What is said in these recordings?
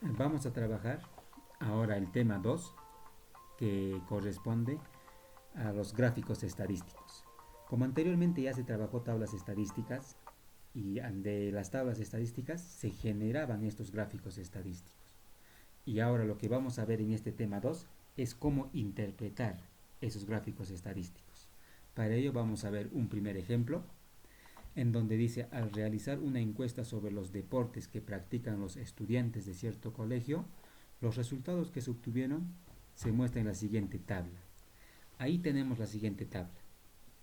Vamos a trabajar ahora el tema 2 que corresponde a los gráficos estadísticos. Como anteriormente ya se trabajó tablas estadísticas y de las tablas estadísticas se generaban estos gráficos estadísticos. Y ahora lo que vamos a ver en este tema 2 es cómo interpretar esos gráficos estadísticos. Para ello vamos a ver un primer ejemplo en donde dice: al realizar una encuesta sobre los deportes que practican los estudiantes de cierto colegio, los resultados que se obtuvieron se muestran en la siguiente tabla. Ahí tenemos la siguiente tabla.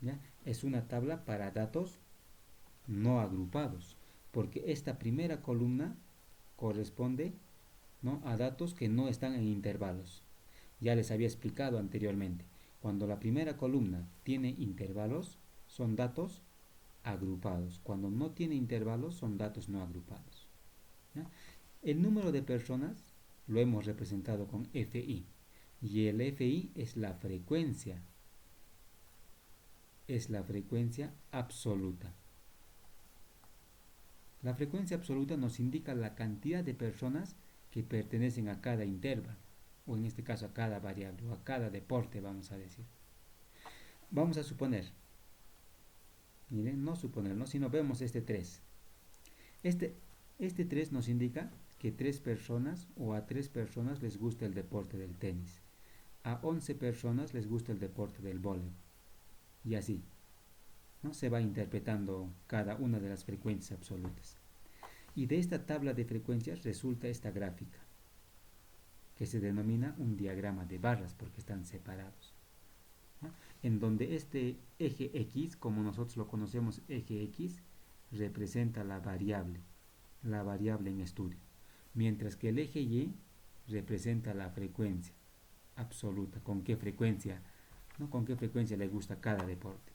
¿Ya? Es una tabla para datos no agrupados, porque esta primera columna corresponde, ¿no?, a datos que no están en intervalos. Ya les había explicado anteriormente, cuando la primera columna tiene intervalos, son datos agrupados. Cuando no tiene intervalos, son datos no agrupados. ¿Ya? El número de personas lo hemos representado con FI. Y el FI es la frecuencia absoluta. La frecuencia absoluta nos indica la cantidad de personas que pertenecen a cada intervalo, o en este caso a cada variable, o a cada deporte, vamos a decir. Vamos a suponer, miren, no suponer, ¿no?, sino vemos este 3. Este, este 3 nos indica que 3 personas o a 3 personas les gusta el deporte del tenis. A 11 personas les gusta el deporte del voleibol. Y así, ¿no?, se va interpretando cada una de las frecuencias absolutas. Y de esta tabla de frecuencias resulta esta gráfica, que se denomina un diagrama de barras porque están separados, ¿no?, en donde este eje X, como nosotros lo conocemos, eje X, representa la variable en estudio, mientras que el eje Y representa la frecuencia absoluta, con qué frecuencia, ¿no?, con qué frecuencia le gusta cada deporte.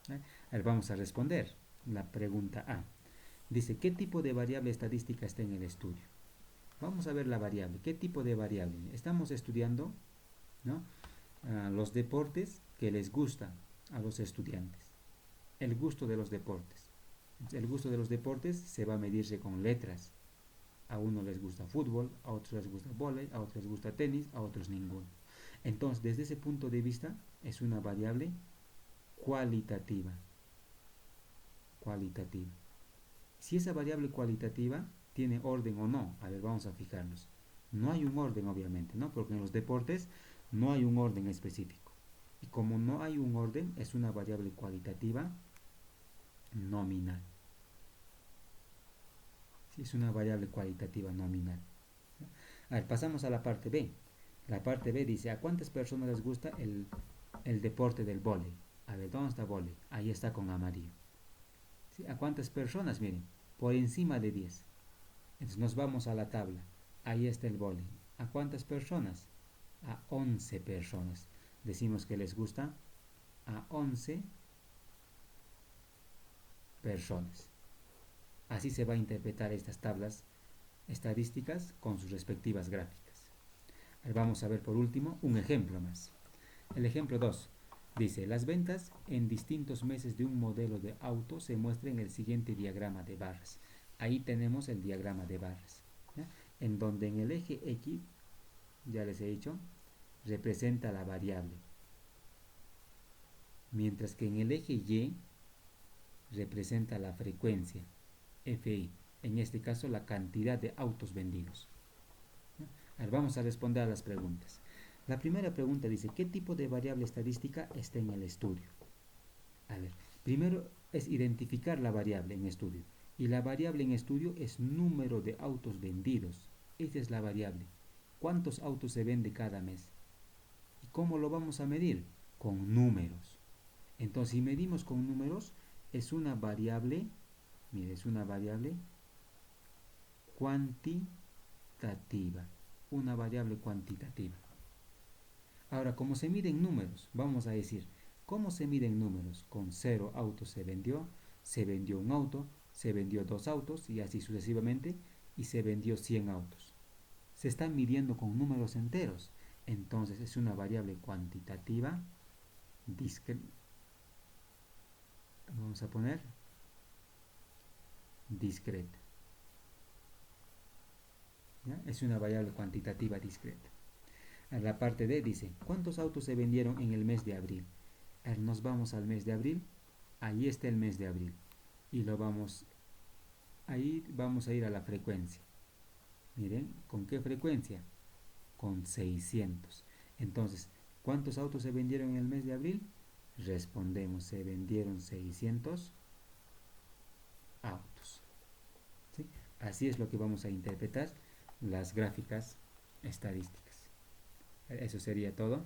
A ver, vamos a responder la pregunta A. Dice: ¿qué tipo de variable estadística está en el estudio? Vamos a ver la variable. ¿Qué tipo de variable? Estamos estudiando, ¿no?, los deportes que les gustan a los estudiantes. El gusto de los deportes. El gusto de los deportes se va a medirse con letras. A uno les gusta fútbol, a otros les gusta vóley, a otros les gusta tenis, a otros ninguno. Entonces, desde ese punto de vista, es una variable cualitativa. Cualitativa. Si esa variable cualitativa tiene orden o no, a ver, vamos a fijarnos. No hay un orden, obviamente, ¿no?, porque en los deportes no hay un orden específico. Y como no hay un orden, es una variable cualitativa nominal. Sí, es una variable cualitativa nominal. A ver, pasamos a la parte B. La parte B dice: ¿a cuántas personas les gusta el deporte del vóley? A ver, ¿dónde está vóley? Ahí está con amarillo. ¿Sí? ¿A cuántas personas? Miren, por encima de 10. Entonces nos vamos a la tabla. Ahí está el vóley. ¿A cuántas personas? A 11 personas. Decimos que les gusta a 11 personas. Así se va a interpretar estas tablas estadísticas con sus respectivas gráficas. Vamos a ver por último un ejemplo más. El ejemplo 2 dice: las ventas en distintos meses de un modelo de auto se muestran en el siguiente diagrama de barras. Ahí tenemos el diagrama de barras, ¿ya?, en donde en el eje X, ya les he dicho, representa la variable, mientras que en el eje Y representa la frecuencia, FI, en este caso la cantidad de autos vendidos. Ahora vamos a responder a las preguntas. La primera pregunta dice: ¿qué tipo de variable estadística está en el estudio? A ver, primero es identificar la variable en estudio. Y la variable en estudio es número de autos vendidos. Esa es la variable. ¿Cuántos autos se vende cada mes? ¿Y cómo lo vamos a medir? Con números. Entonces, si medimos con números, es una variable, mire, es una variable cuantitativa. Una variable cuantitativa. Ahora, como se mide en números, vamos a decir: ¿cómo se mide en números? Con 0 autos se vendió un auto, se vendió 2 autos y así sucesivamente, y se vendió 100 autos. Se están midiendo con números enteros. Entonces es una variable cuantitativa discreta. Vamos a poner discreta. ¿ya? Es una variable cuantitativa discreta. En la parte D dice, ¿cuántos autos se vendieron en el mes de abril? A ver, nos vamos al mes de abril. Ahí está el mes de abril. Y ahí vamos a ir a la frecuencia. Miren, ¿con qué frecuencia? Con 600. Entonces, ¿cuántos autos se vendieron en el mes de abril? Respondemos, se vendieron 600 autos. ¿Sí? Así es lo que vamos a interpretar las gráficas estadísticas. Eso sería todo.